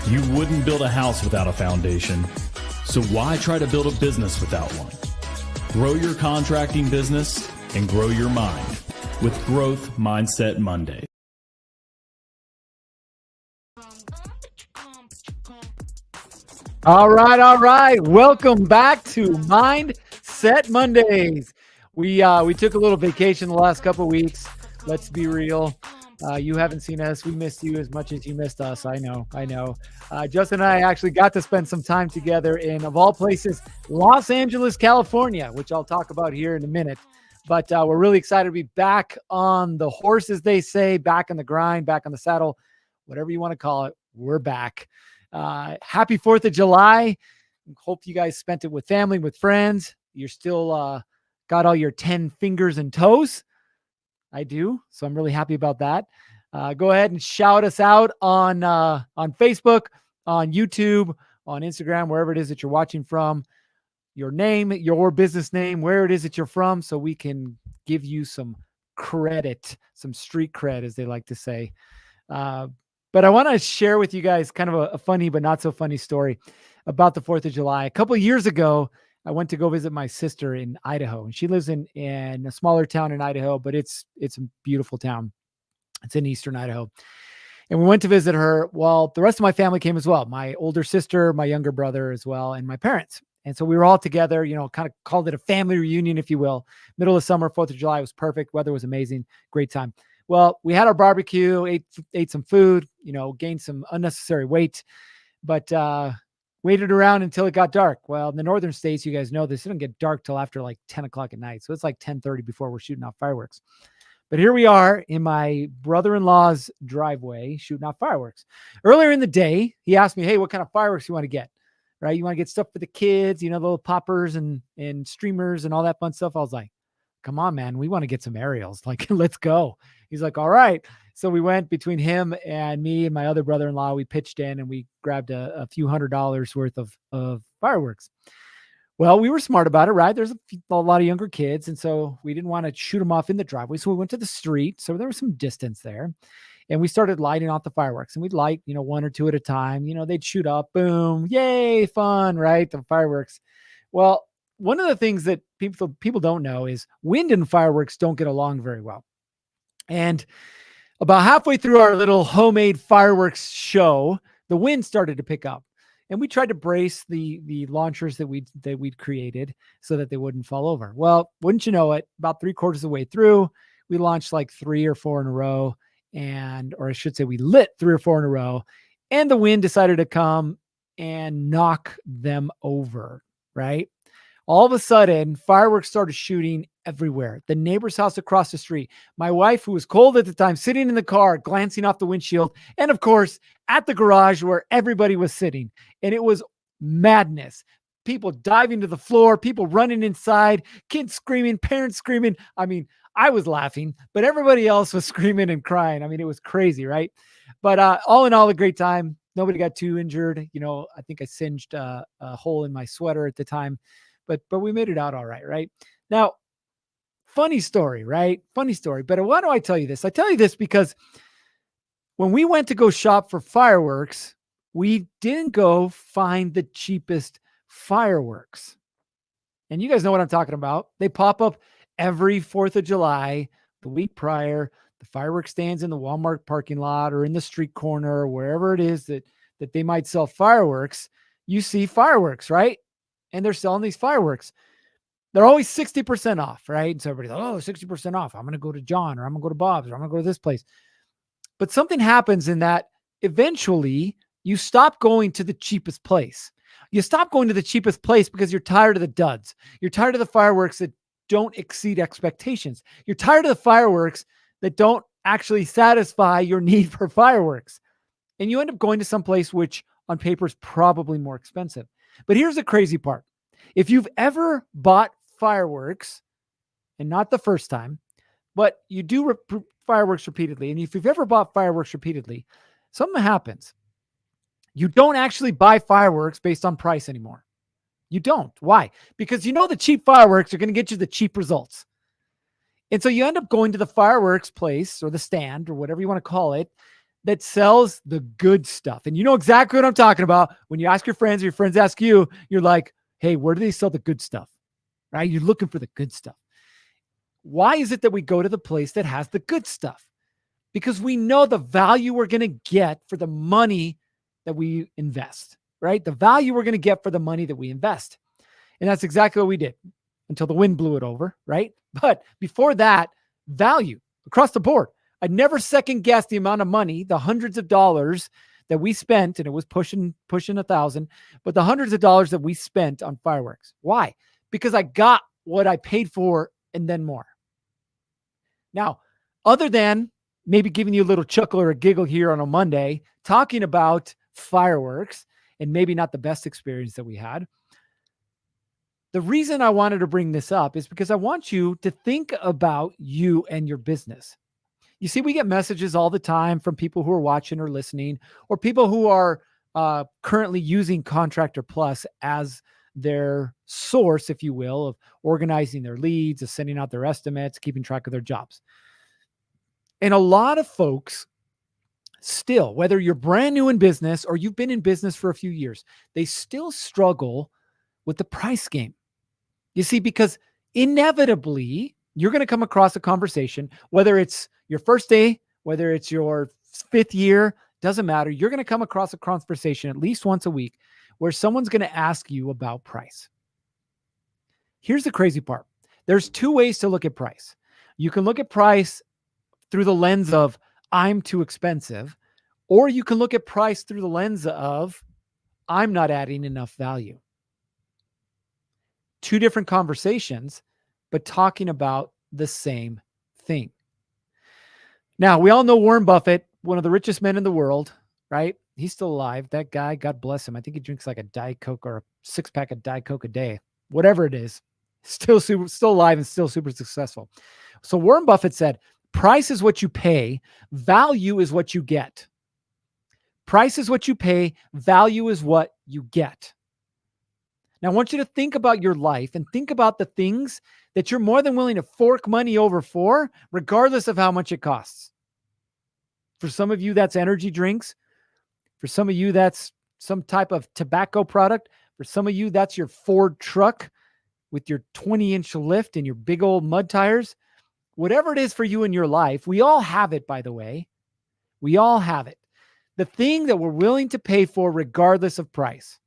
You wouldn't build a house without a foundation, so why try to build a business without one? Grow your contracting business and grow your mind with Growth Mindset Monday. All right. Welcome back to Mindset Mondays. We took a little vacation the last couple of weeks. Let's be real. You haven't seen us. We missed you as much as you missed us. I know. Justin and I actually got to spend some time together in, of all places, Los Angeles, California, which I'll talk about here in a minute. But we're really excited to be back on the horse, as they say, back on the grind, back on the saddle, whatever you want to call it. We're back. Happy 4th of July. Hope you guys spent it with family, with friends. You're still got all your 10 fingers and toes. I do. So I'm really happy about that. Go ahead and shout us out on Facebook, on YouTube, on Instagram, wherever it is that you're watching from. Your name, your business name, where it is that you're from, so we can give you some credit, some street cred, as they like to say. But I want to share with you guys kind of a funny but not so funny story about the 4th of July. A couple of years ago, I went to go visit my sister in Idaho, and she lives in a smaller town in Idaho, but it's a beautiful town. It's in eastern Idaho. And we went to visit her. Well, the rest of my family came as well. My older sister, my younger brother as well, and my parents. And so we were all together, kind of called it a family reunion, if you will. Middle of summer, 4th of July was perfect. Weather was amazing. Great time. Well, we had our barbecue, ate some food, gained some unnecessary weight, but waited around until it got dark. Well, in the northern states, you guys know this, it doesn't get dark till after like 10 o'clock at night. So it's like 10:30 before we're shooting off fireworks. But here we are in my brother-in-law's driveway shooting off fireworks. Earlier in the day, he asked me, hey, what kind of fireworks you want to get? Right? You want to get stuff for the kids, the little poppers and streamers and all that fun stuff. I was like, come on, man, we want to get some aerials. Like, let's go. He's like, all right. So we went between him and me and my other brother-in-law. We pitched in and we grabbed a few $100s worth of fireworks. Well, we were smart about it, right? There's a lot of younger kids. And so we didn't want to shoot them off in the driveway. So we went to the street. So there was some distance there. And we started lighting off the fireworks. And we'd light, one or two at a time. They'd shoot up, boom, yay, fun, right? The fireworks. Well, one of the things that people don't know is wind and fireworks don't get along very well. And about halfway through our little homemade fireworks show, the wind started to pick up. And we tried to brace the launchers that we'd created so that they wouldn't fall over. Well, wouldn't you know it, about 3/4 of the way through, we launched like 3 or 4 in a row. Or I should say we lit 3 or 4 in a row, and the wind decided to come and knock them over, right? All of a sudden, fireworks started shooting everywhere. The neighbor's house across the street. My wife, who was cold at the time, sitting in the car, glancing off the windshield, and of course, at the garage where everybody was sitting. And it was madness. People diving to the floor, people running inside, kids screaming, parents screaming. I mean, I was laughing, but everybody else was screaming and crying. I mean, it was crazy, right? But all in all, a great time. Nobody got too injured. I think I singed a hole in my sweater at the time. But we made it out all right, right? Now, funny story, right? Funny story. But why do I tell you this? I tell you this because when we went to go shop for fireworks, we didn't go find the cheapest fireworks. And you guys know what I'm talking about. They pop up every 4th of July, the week prior. The fireworks stands in the Walmart parking lot or in the street corner, or wherever it is that they might sell fireworks. You see fireworks, right? And they're selling these fireworks. They're always 60% off, right? And so everybody's like, 60% off. I'm going to go to John, or I'm going to go to Bob's, or I'm going to go to this place. But something happens in that eventually you stop going to the cheapest place. You stop going to the cheapest place because you're tired of the duds. You're tired of the fireworks that don't exceed expectations. You're tired of the fireworks that don't actually satisfy your need for fireworks. And you end up going to some place which on paper is probably more expensive. But here's the crazy part. If you've ever bought fireworks, and not the first time, but you do fireworks repeatedly, and if you've ever bought fireworks repeatedly, something happens. You don't actually buy fireworks based on price anymore. You don't. Why? Because the cheap fireworks are going to get you the cheap results. And so you end up going to the fireworks place or the stand or whatever you want to call it that sells the good stuff. And you know exactly what I'm talking about. When you ask your friends or your friends ask you, you're like, hey, where do they sell the good stuff? Right? You're looking for the good stuff. Why is it that we go to the place that has the good stuff? Because we know the value we're going to get for the money that we invest, right? The value we're going to get for the money that we invest. And that's exactly what we did until the wind blew it over, right? But before that, value across the board. I never second guessed the amount of money, the hundreds of dollars that we spent, and it was pushing 1,000, but the hundreds of dollars that we spent on fireworks. Why? Because I got what I paid for and then more. Now, other than maybe giving you a little chuckle or a giggle here on a Monday, talking about fireworks and maybe not the best experience that we had, the reason I wanted to bring this up is because I want you to think about you and your business. You see, we get messages all the time from people who are watching or listening, or people who are currently using Contractor Plus as their source, if you will, of organizing their leads, of sending out their estimates, keeping track of their jobs. And a lot of folks still, whether you're brand new in business or you've been in business for a few years, they still struggle with the price game. You see, because inevitably you're going to come across a conversation, whether it's your first day, whether it's your fifth year, doesn't matter. You're going to come across a conversation at least once a week where someone's going to ask you about price. Here's the crazy part. There's two ways to look at price. You can look at price through the lens of I'm too expensive, or you can look at price through the lens of I'm not adding enough value. Two different conversations, but talking about the same thing. Now, we all know Warren Buffett, one of the richest men in the world, right? He's still alive. That guy, God bless him. I think he drinks like a Diet Coke or a 6-pack of Diet Coke a day, whatever it is. Still alive and still super successful. So Warren Buffett said, price is what you pay. Value is what you get. Price is what you pay. Value is what you get. Now, I want you to think about your life and think about the things that you're more than willing to fork money over for, regardless of how much it costs. For some of you, that's energy drinks. For some of you, that's some type of tobacco product. For some of you, that's your Ford truck with your 20-inch lift and your big old mud tires. Whatever it is for you in your life, we all have it, by the way. We all have it. The thing that we're willing to pay for regardless of price.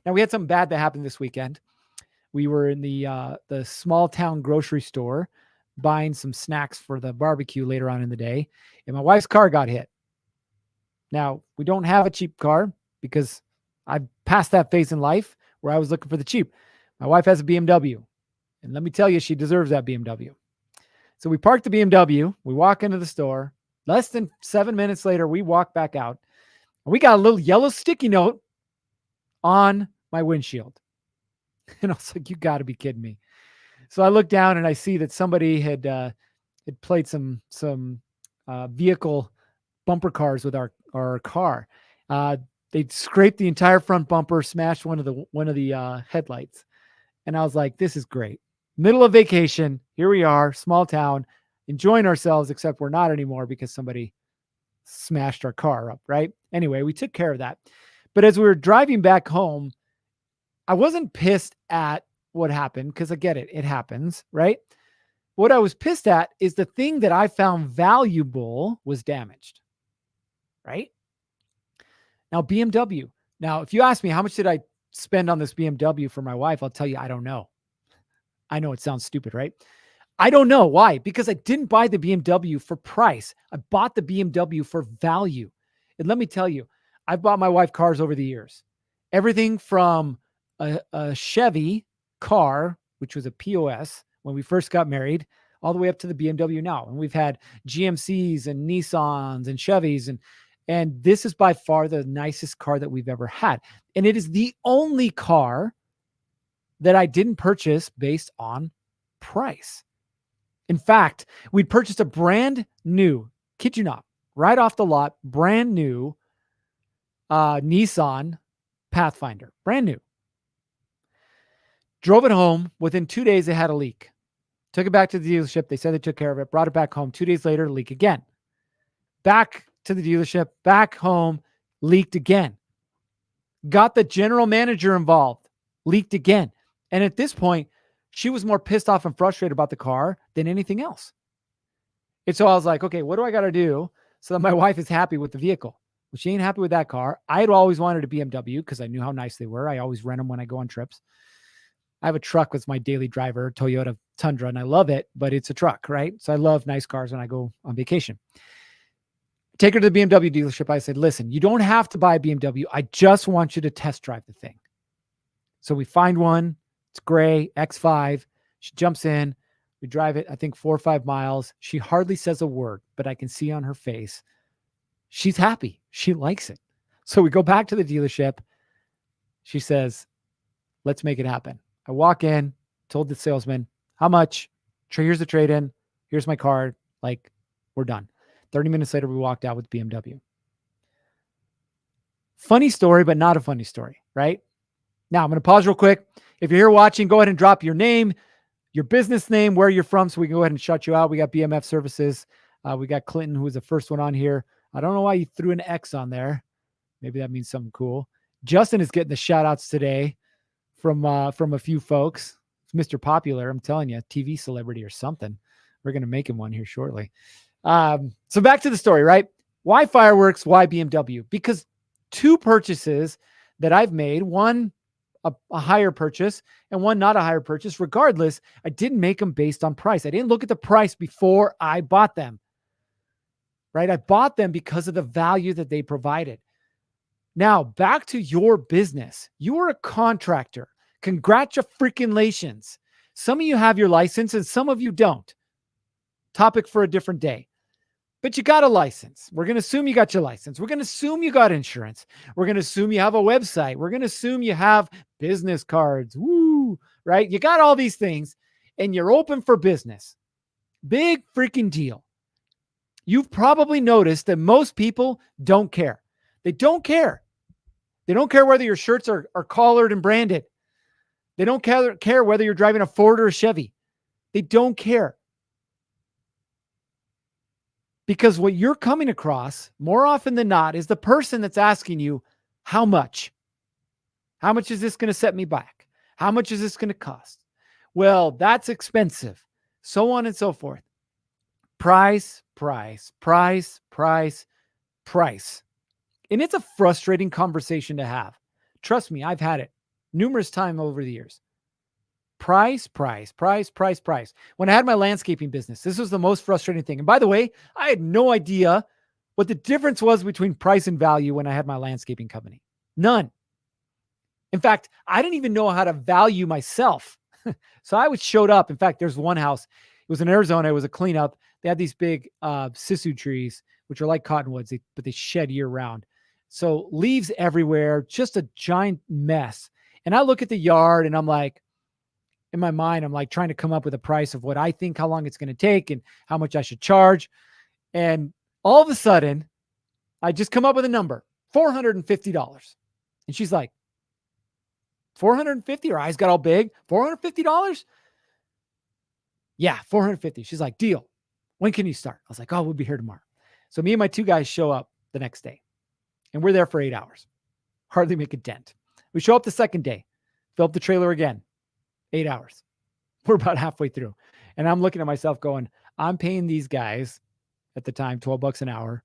Now, we had something bad that happened this weekend. We were in the small town grocery store buying some snacks for the barbecue later on in the day, and my wife's car got hit. Now, we don't have a cheap car because I've passed that phase in life where I was looking for the cheap. My wife has a BMW, and let me tell you, she deserves that BMW. So we parked the BMW. We walk into the store. Less than 7 minutes later, we walk back out. And we got a little yellow sticky note on my windshield. And I was like, you got to be kidding me. So I look down and I see that somebody had played some vehicle bumper cars with our car. They scraped the entire front bumper, smashed one of the headlights. And I was like, this is great. Middle of vacation. Here we are, small town, enjoying ourselves, except we're not anymore because somebody smashed our car up, right? Anyway, we took care of that. But as we were driving back home, I wasn't pissed at what happened because I get it. It happens, right? What I was pissed at is the thing that I found valuable was damaged, right? Now, BMW. Now, if you ask me how much did I spend on this BMW for my wife, I'll tell you, I don't know. I know it sounds stupid, right? I don't know. Why? Because I didn't buy the BMW for price. I bought the BMW for value. And let me tell you, I've bought my wife cars over the years. Everything from a Chevy car, which was a POS when we first got married, all the way up to the BMW now. And we've had GMCs and Nissans and Chevys. And this is by far the nicest car that we've ever had. And it is the only car that I didn't purchase based on price. In fact, we'd purchased a brand new, kid you not, right off the lot, brand new Nissan Pathfinder, brand new. Drove it home. Within 2 days, it had a leak. Took it back to the dealership. They said they took care of it. Brought it back home. 2 days later, leak again. Back to the dealership, back home, leaked again. Got the general manager involved, leaked again. And at this point, she was more pissed off and frustrated about the car than anything else. And so I was like, okay, what do I got to do so that my wife is happy with the vehicle? Well, she ain't happy with that car. I had always wanted a BMW because I knew how nice they were. I always rent them when I go on trips. I have a truck with my daily driver, Toyota Tundra, and I love it, but it's a truck, right? So I love nice cars when I go on vacation. Take her to the BMW dealership. I said, listen, you don't have to buy a BMW. I just want you to test drive the thing. So we find one. It's gray, X5. She jumps in. We drive it, I think 4 or 5 miles. She hardly says a word, but I can see on her face, she's happy. She likes it. So we go back to the dealership. She says, let's make it happen. I walk in, told the salesman, how much? Here's the trade-in. Here's my card. Like, we're done. 30 minutes later, we walked out with BMW. Funny story, but not a funny story, right? Now, I'm going to pause real quick. If you're here watching, go ahead and drop your name, your business name, where you're from, so we can go ahead and shut you out. We got BMF Services. We got Clinton, who was the first one on here. I don't know why you threw an X on there. Maybe that means something cool. Justin is getting the shout-outs today from a few folks. It's Mr. Popular. I'm telling you, TV celebrity or something. We're going to make him one here shortly. So back to the story, right? Why fireworks? Why BMW? Because 2 purchases that I've made, one a higher purchase and one not a higher purchase. Regardless, I didn't make them based on price. I didn't look at the price before I bought them, right? I bought them because of the value that they provided. Now, back to your business. You are a contractor. Congratulations. Some of you have your license and some of you don't. Topic for a different day. But you got a license. We're going to assume you got your license. We're going to assume you got insurance. We're going to assume you have a website. We're going to assume you have business cards. Woo, right? You got all these things and you're open for business. Big freaking deal. You've probably noticed that most people don't care. They don't care. They don't care whether your shirts are collared and branded. They don't care whether you're driving a Ford or a Chevy. They don't care. Because what you're coming across more often than not is the person that's asking you, how much? How much is this going to set me back? How much is this going to cost? Well, that's expensive. So on and so forth. Price, price, price, price, price. And it's a frustrating conversation to have. Trust me, I've had it numerous times over the years. Price, price, price, price, price. When I had my landscaping business, this was the most frustrating thing. And by the way, I had no idea what the difference was between price and value when I had my landscaping company. None. In fact, I didn't even know how to value myself. So I showed up. In fact, there's one house. It was in Arizona. It was a cleanup. They had these big sisu trees, which are like cottonwoods, but they shed year round. So leaves everywhere, just a giant mess. And I look at the yard and I'm like, in my mind, I'm like trying to come up with a price of what I think, how long it's going to take and how much I should charge. And all of a sudden, I just come up with a number, $450. And she's like, $450? Her eyes got all big. $450? Yeah, $450. She's like, deal. When can you start? I was like, oh, we'll be here tomorrow. So me and my 2 guys show up the next day and we're there for 8 hours. Hardly make a dent. We show up the second day, fill up the trailer again. 8 hours. We're about halfway through. And I'm looking at myself going, I'm paying these guys at the time, $12 an hour.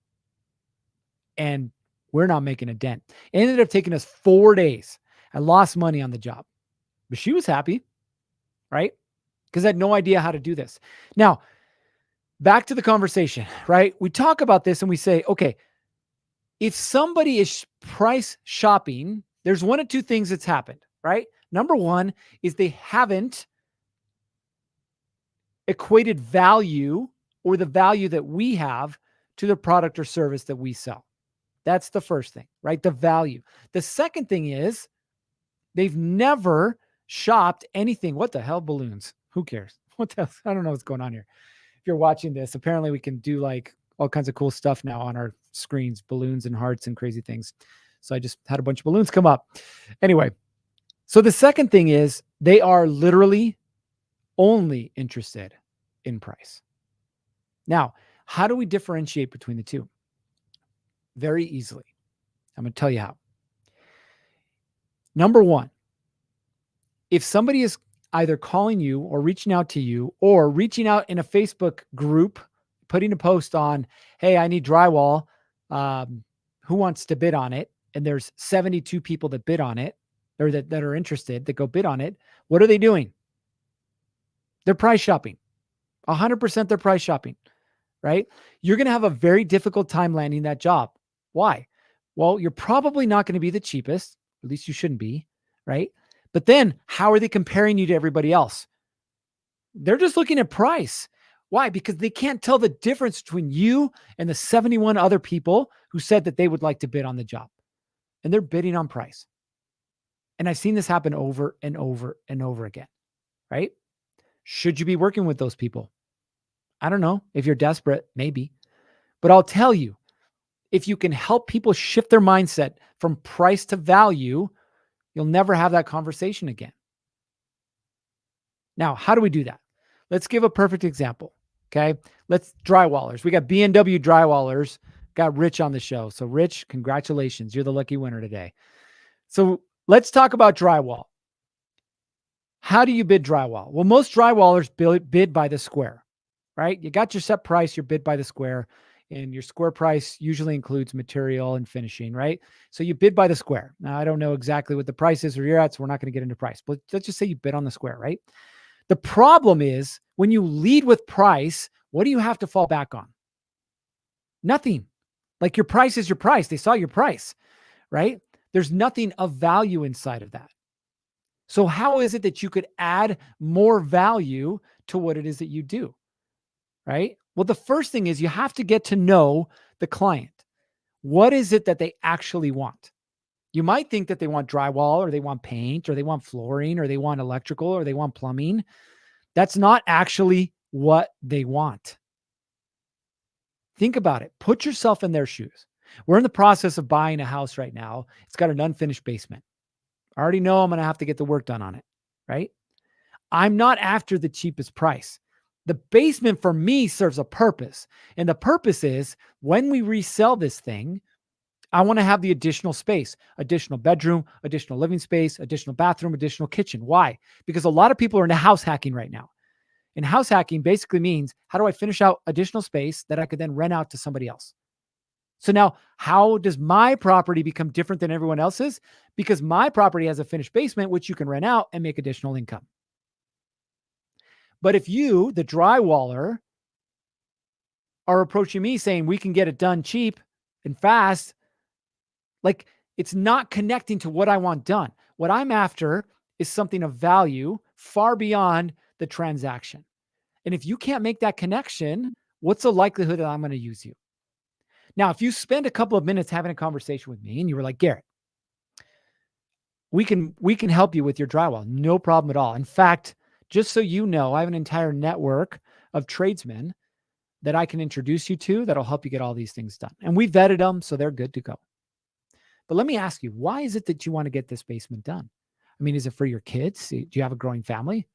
And we're not making a dent. It ended up taking us 4 days. I lost money on the job, but she was happy, right? Because I had no idea how to do this. Now, back to the conversation, right? We talk about this and we say, okay, if somebody is price shopping, there's one of 2 things that's happened, right? Number one is they haven't equated value or the value that we have to the product or service that we sell. That's the first thing, right? The value. The second thing is they've never shopped anything. What the hell, balloons? Who cares? What the hell? I don't know what's going on here. If you're watching this, apparently we can do like all kinds of cool stuff now on our screens, balloons and hearts and crazy things. So I just had a bunch of balloons come up. Anyway. So the second thing is they are literally only interested in price. Now, how do we differentiate between the two? very easily. I'm going to tell you how. Number one, if somebody is either calling you or reaching out to you or reaching out in a Facebook group, putting a post on, hey, I need drywall. Who wants to bid on it? And there's 72 people that bid on it or that are interested that go bid on it. What are they doing? They're price shopping. 100% they're price shopping, right? You're going to have a very difficult time landing that job. Why? Well, you're probably not going to be the cheapest. At least you shouldn't be, right? But then how are they comparing you to everybody else? They're just looking at price. Why? Because they can't tell the difference between you and the 71 other people who said that they would like to bid on the job. And they're bidding on price. And I've seen this happen over and over and over again, right? Should you be working with those people? I don't know. If you're desperate, maybe. But I'll tell you, if you can help people shift their mindset from price to value, you'll never have that conversation again. Now, how do we do that? Let's give a perfect example. Okay. Let's drywallers. We got B&W drywallers, got Rich on the show. So Rich, congratulations. You're the lucky winner today. So let's talk about drywall. How do you bid drywall? Well, most drywallers bid by the square, right? You got your set price, your bid by the square, and your square price usually includes material and finishing, right? So you bid by the square. Now, I don't know exactly what the price is where you're at, so we're not going to get into price, but let's just say you bid on the square, right? The problem is when you lead with price, what do you have to fall back on? Nothing. Like your price is your price. They saw your price, right? There's nothing of value inside of that. So how is it that you could add more value to what it is that you do, right? Well, the first thing is you have to get to know the client. What is it that they actually want? You might think that they want drywall or they want paint or they want flooring or they want electrical or they want plumbing. That's not actually what they want. Think about it. Put yourself in their shoes. We're in the process of buying a house right now. It's got an unfinished basement. I already know I'm going to have to get the work done on it, right? I'm not after the cheapest price. The basement for me serves a purpose. And the purpose is when we resell this thing, I want to have the additional space, additional bedroom, additional living space, additional bathroom, additional kitchen. Why? Because a lot of people are into house hacking right now. And house hacking basically means, how do I finish out additional space that I could then rent out to somebody else? So now, how does my property become different than everyone else's? Because my property has a finished basement, which you can rent out and make additional income. But if you, the drywaller, are approaching me saying we can get it done cheap and fast, like it's not connecting to what I want done. What I'm after is something of value far beyond the transaction. And if you can't make that connection, what's the likelihood that I'm going to use you? Now, if you spend a couple of minutes having a conversation with me and you were like, Garrett, we can help you with your drywall. No problem at all. In fact, just so you know, I have an entire network of tradesmen that I can introduce you to that'll help you get all these things done. And we vetted them, so they're good to go. But let me ask you, why is it that you want to get this basement done? I mean, is it for your kids? Do you have a growing family?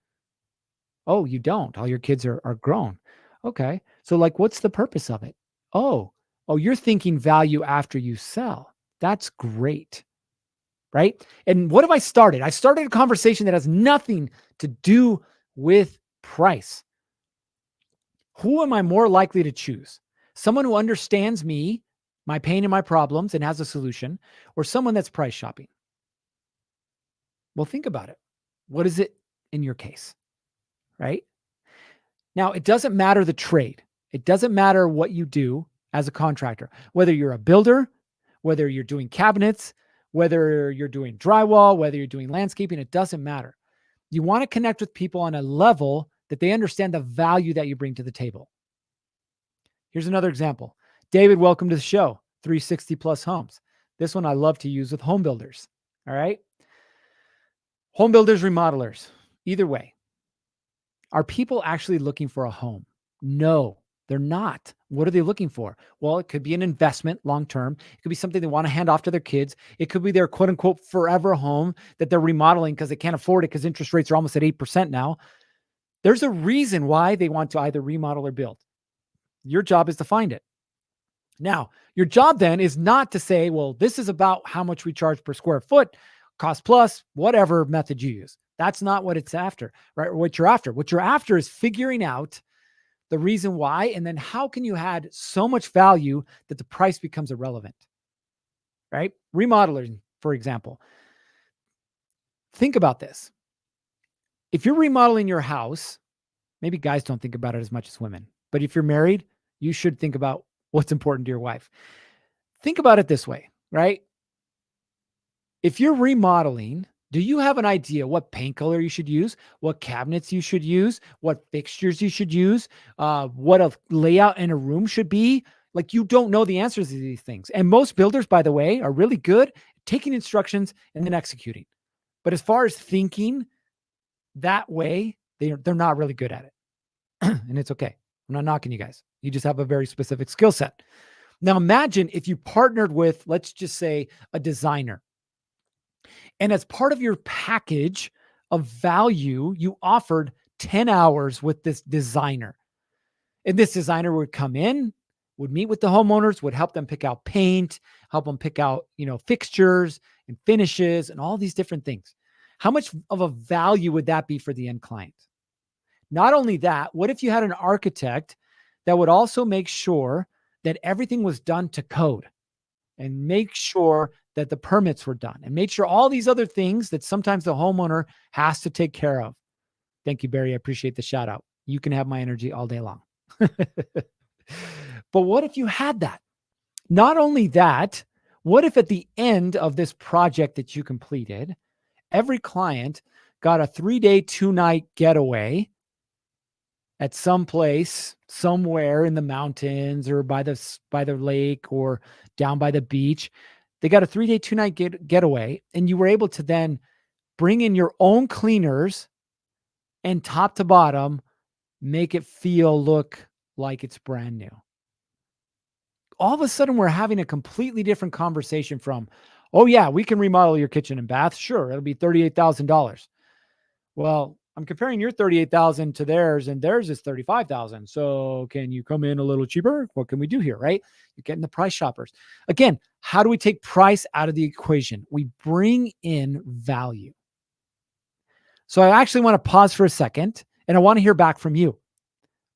Oh, you don't. All your kids are grown. Okay. So like, what's the purpose of it? Oh, you're thinking value after you sell. That's great. Right? And what have I started? I started a conversation that has nothing to do with price. Who am I more likely to choose? Someone who understands me, my pain and my problems and has a solution, or someone that's price shopping? Well, think about it. What is it in your case? Right? Now, it doesn't matter the trade. It doesn't matter what you do as a contractor, whether you're a builder, whether you're doing cabinets, whether you're doing drywall, whether you're doing landscaping, it doesn't matter. You want to connect with people on a level that they understand the value that you bring to the table. Here's another example. David, welcome to the show, 360 Plus Homes. This one I love to use with home builders. All right. Home builders, remodelers, either way. Are people actually looking for a home? No, they're not. What are they looking for? Well, it could be an investment long-term. It could be something they want to hand off to their kids. It could be their quote unquote forever home that they're remodeling because they can't afford it because interest rates are almost at 8% now. There's a reason why they want to either remodel or build. Your job is to find it. Now, your job then is not to say, well, this is about how much we charge per square foot, cost plus, whatever method you use. That's not what it's after, right? Or what you're after. What you're after is figuring out the reason why, and then how can you add so much value that the price becomes irrelevant, right? Remodeling, for example. Think about this. If you're remodeling your house, maybe guys don't think about it as much as women, but if you're married, you should think about what's important to your wife. Think about it this way, right? If you're remodeling, do you have an idea what paint color you should use, what cabinets you should use, what fixtures you should use, what a layout in a room should be? Like, you don't know the answers to these things. And most builders, by the way, are really good at taking instructions and then executing. But as far as thinking that way, they're not really good at it. And it's okay. I'm not knocking you guys. You just have a very specific skill set. Now imagine if you partnered with, let's just say, a designer. And as part of your package of value, you offered 10 hours with this designer. And this designer would come in, would meet with the homeowners, would help them pick out paint, help them pick out, fixtures and finishes and all these different things. How much of a value would that be for the end client? Not only that, what if you had an architect that would also make sure that everything was done to code and make sure that the permits were done and made sure all these other things that sometimes the homeowner has to take care of? Thank you, Barry. I appreciate the shout out. You can have my energy all day long. But what if you had that? Not only that, what if at the end of this project that you completed, every client got a 3-day, 2-night getaway at some place, somewhere in the mountains or by the lake or down by the beach? They got a 3-day, 2-night getaway, and you were able to then bring in your own cleaners and top to bottom, make it look like it's brand new. All of a sudden, we're having a completely different conversation from, oh yeah, we can remodel your kitchen and bath. Sure, it'll be $38,000. Well, I'm comparing your $38,000 to theirs, and theirs is $35,000. So can you come in a little cheaper? What can we do here, right? You're getting the price shoppers. Again, how do we take price out of the equation? We bring in value. So I actually want to pause for a second, and I want to hear back from you.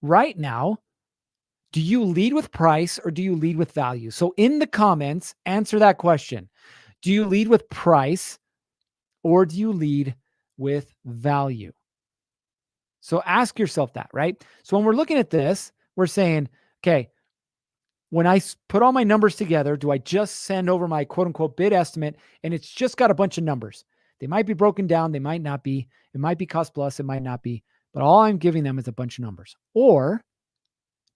Right now, do you lead with price or do you lead with value? So in the comments, answer that question. Do you lead with price or do you lead with value? So ask yourself that, right? So when we're looking at this, we're saying, okay, when I put all my numbers together, do I just send over my quote unquote bid estimate and it's just got a bunch of numbers? They might be broken down. They might not be. It might be cost plus. It might not be. But all I'm giving them is a bunch of numbers. Or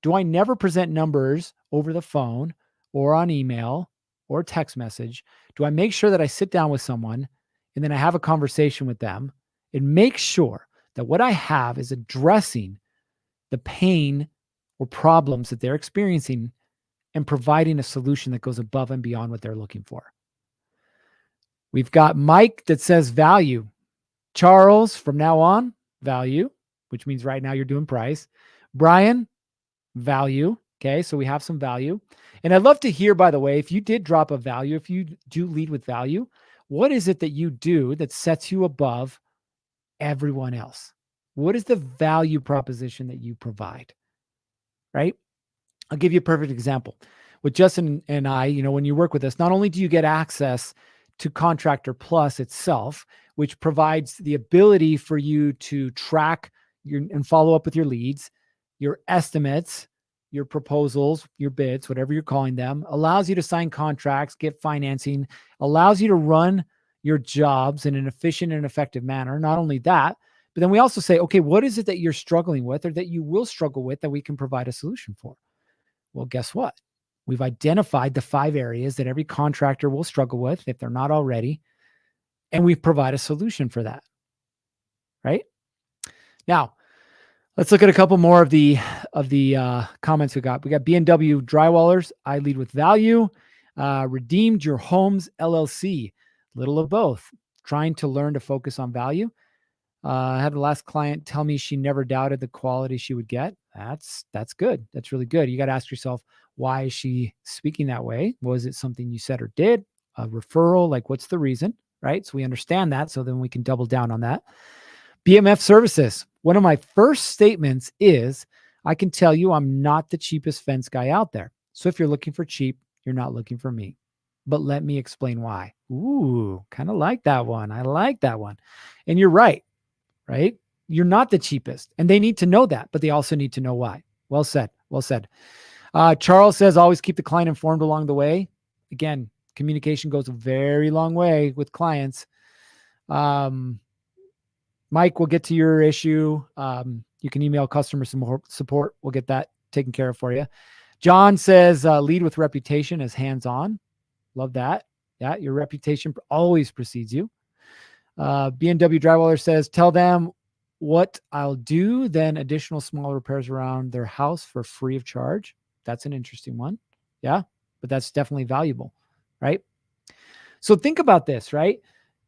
do I never present numbers over the phone or on email or text message? Do I make sure that I sit down with someone and then I have a conversation with them and make sure that what I have is addressing the pain or problems that they're experiencing and providing a solution that goes above and beyond what they're looking for? We've got Mike that says value. Charles, from now on, value, which means right now you're doing price. Brian, value. Okay, so we have some value. And I'd love to hear, by the way, if you did drop a value, if you do lead with value, what is it that you do that sets you above everyone else? What is the value proposition that you provide? Right? I'll give you a perfect example. With Justin and I, when you work with us, not only do you get access to Contractor Plus itself, which provides the ability for you to track and follow up with your leads, your estimates, your proposals, your bids, whatever you're calling them, allows you to sign contracts, get financing, allows you to run your jobs in an efficient and effective manner. Not only that, but then we also say, okay, what is it that you're struggling with or that you will struggle with that we can provide a solution for? Well, guess what? We've identified the 5 areas that every contractor will struggle with if they're not already, and we provide a solution for that, right? Now, let's look at a couple more of the comments we got. We got B&W Drywallers. I lead with value. Redeemed Your Homes LLC. Little of both. Trying to learn to focus on value. I had the last client tell me she never doubted the quality she would get. That's good. That's really good. You got to ask yourself, Why is she speaking that way? Was it something you said or did? A referral? Like, what's the reason? Right? So we understand that. So then we can double down on that. BMF services. One of my first statements is, I can tell you I'm not the cheapest fence guy out there. So if you're looking for cheap, you're not looking for me. But let me explain why. Ooh, kind of like that one. I like that one. And you're right? You're not the cheapest. And they need to know that, but they also need to know why. Well said. Well said. Charles says, always keep the client informed along the way. Again, communication goes a very long way with clients. Mike, we'll get to your issue. You can email customer support. We'll get that taken care of for you. John says, lead with reputation as hands-on. Love that. Yeah, your reputation always precedes you. B&W Drywaller says, tell them what I'll do, then additional small repairs around their house for free of charge. That's an interesting one. Yeah, but that's definitely valuable, right? So think about this, right?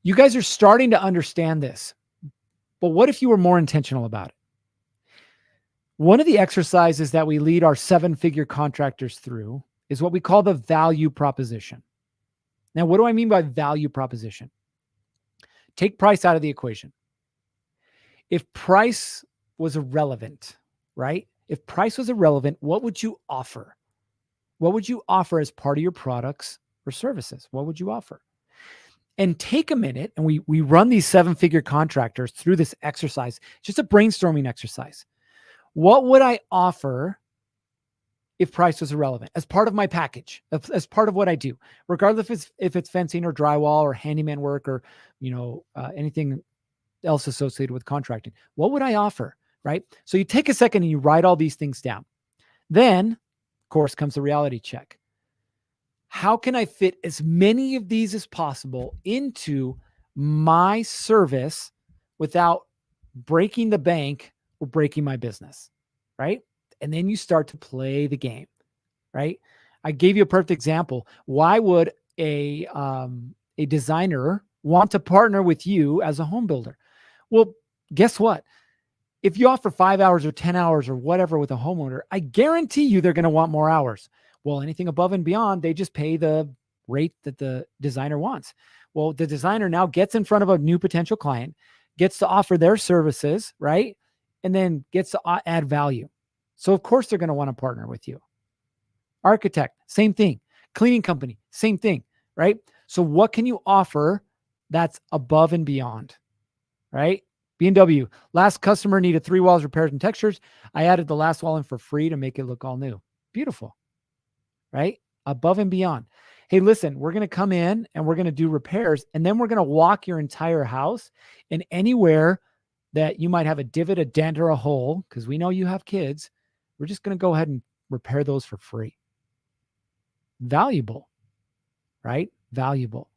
You guys are starting to understand this, but what if you were more intentional about it? One of the exercises that we lead our 7-figure contractors through is what we call the value proposition. Now, what do I mean by value proposition? Take price out of the equation. If price was irrelevant, right? If price was irrelevant, what would you offer? What would you offer as part of your products or services? What would you offer? And take a minute, and we run these 7-figure contractors through this exercise, just a brainstorming exercise. What would I offer if price was irrelevant as part of my package, as part of what I do, regardless if it's fencing or drywall or handyman work or, anything else associated with contracting? What would I offer? Right? So you take a second and you write all these things down. Then, of course, comes the reality check. How can I fit as many of these as possible into my service without breaking the bank or breaking my business? Right? And then you start to play the game, right? I gave you a perfect example. Why would a designer want to partner with you as a home builder? Well, guess what? If you offer 5 hours or 10 hours or whatever with a homeowner, I guarantee you they're going to want more hours. Well, anything above and beyond, they just pay the rate that the designer wants. Well, the designer now gets in front of a new potential client, gets to offer their services, right? And then gets to add value. So of course they're going to want to partner with you. Architect, same thing. Cleaning company, same thing, right? So what can you offer that's above and beyond, right? B&W, last customer needed 3 walls repaired and textures. I added the last wall in for free to make it look all new. Beautiful, right? Above and beyond. Hey, listen, we're going to come in and we're going to do repairs, and then we're going to walk your entire house, and anywhere that you might have a divot, a dent, or a hole, because we know you have kids, we're just going to go ahead and repair those for free. Valuable, right? Valuable.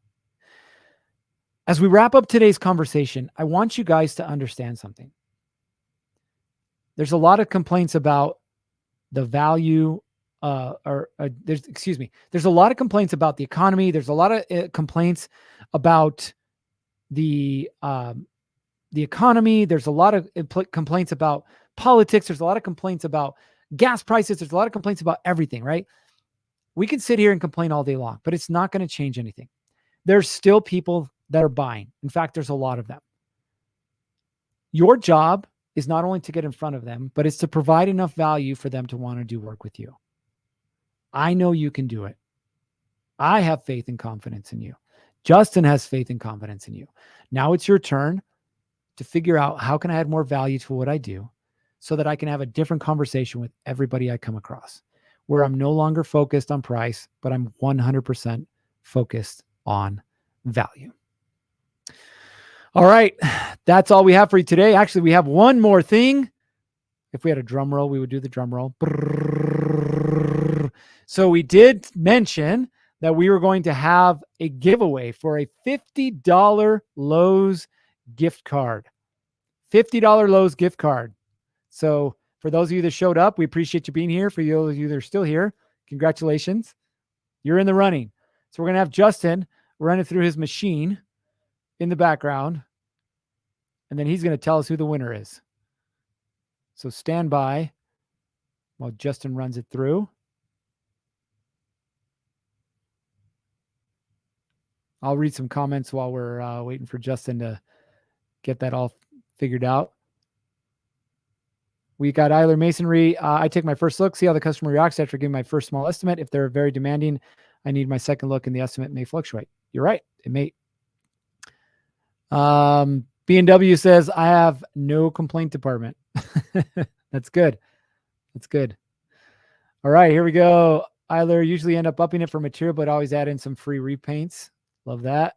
As we wrap up today's conversation, I want you guys to understand something. There's a lot of complaints about the value, there's a lot of complaints about the economy. There's a lot of complaints about the economy. There's a lot of complaints about politics. There's a lot of complaints about gas prices. There's a lot of complaints about everything, right? We can sit here and complain all day long, but it's not going to change anything. There's still people that are buying. In fact, there's a lot of them. Your job is not only to get in front of them, but it's to provide enough value for them to want to do work with you. I know you can do it. I have faith and confidence in you. Justin has faith and confidence in you. Now it's your turn to figure out, how can I add more value to what I do so that I can have a different conversation with everybody I come across, where I'm no longer focused on price, but I'm 100% focused on value. All right. That's all we have for you today. Actually, we have one more thing. If we had a drum roll, we would do the drum roll. So we did mention that we were going to have a giveaway for a $50 Lowe's gift card. $50 Lowe's gift card. So for those of you that showed up, we appreciate you being here. For those of you that are still here, congratulations. You're in the running. So we're going to have Justin running through his machine in the background, and then he's going to tell us who the winner is. So stand by while Justin runs it through. I'll read some comments while we're waiting for Justin to get that all figured out. We got Eiler Masonry. I take my first look, see how the customer reacts after giving my first small estimate. If they're very demanding, I need my second look, and the estimate may fluctuate. You're right. It may. B&W says, I have no complaint department. That's good. That's good. All right, here we go. Eiler, usually end up upping it for material, but always add in some free repaints. Love that.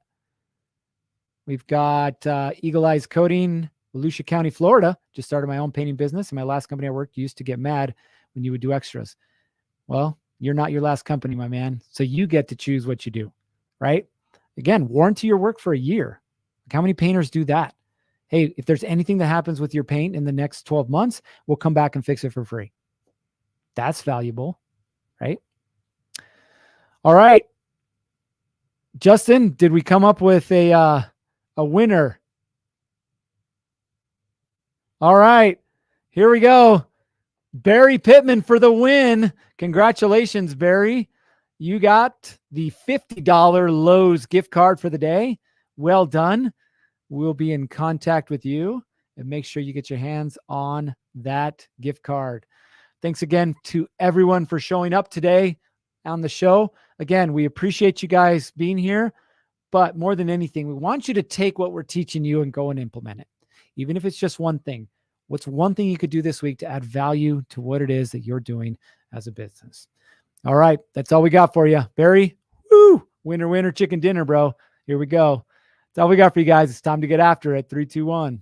We've got Eagle Eyes Coating, Volusia County, Florida. Just started my own painting business. In my last company I worked, used to get mad when you would do extras. Well, you're not your last company, my man. So you get to choose what you do, right? Again, warranty your work for a year. Like, how many painters do that? Hey, if there's anything that happens with your paint in the next 12 months, we'll come back and fix it for free. That's valuable, right? All right. Justin, did we come up with a winner? All right. Here we go. Barry Pittman for the win. Congratulations, Barry. You got the $50 Lowe's gift card for the day. Well done. We'll be in contact with you and make sure you get your hands on that gift card. Thanks again to everyone for showing up today on the show. Again, we appreciate you guys being here, but more than anything, we want you to take what we're teaching you and go and implement it. Even if it's just one thing. What's one thing you could do this week to add value to what it is that you're doing as a business? All right. That's all we got for you. Barry, woo, winner, winner, chicken dinner, bro. Here we go. That's all we got for you guys. It's time to get after it. 3, 2, 1.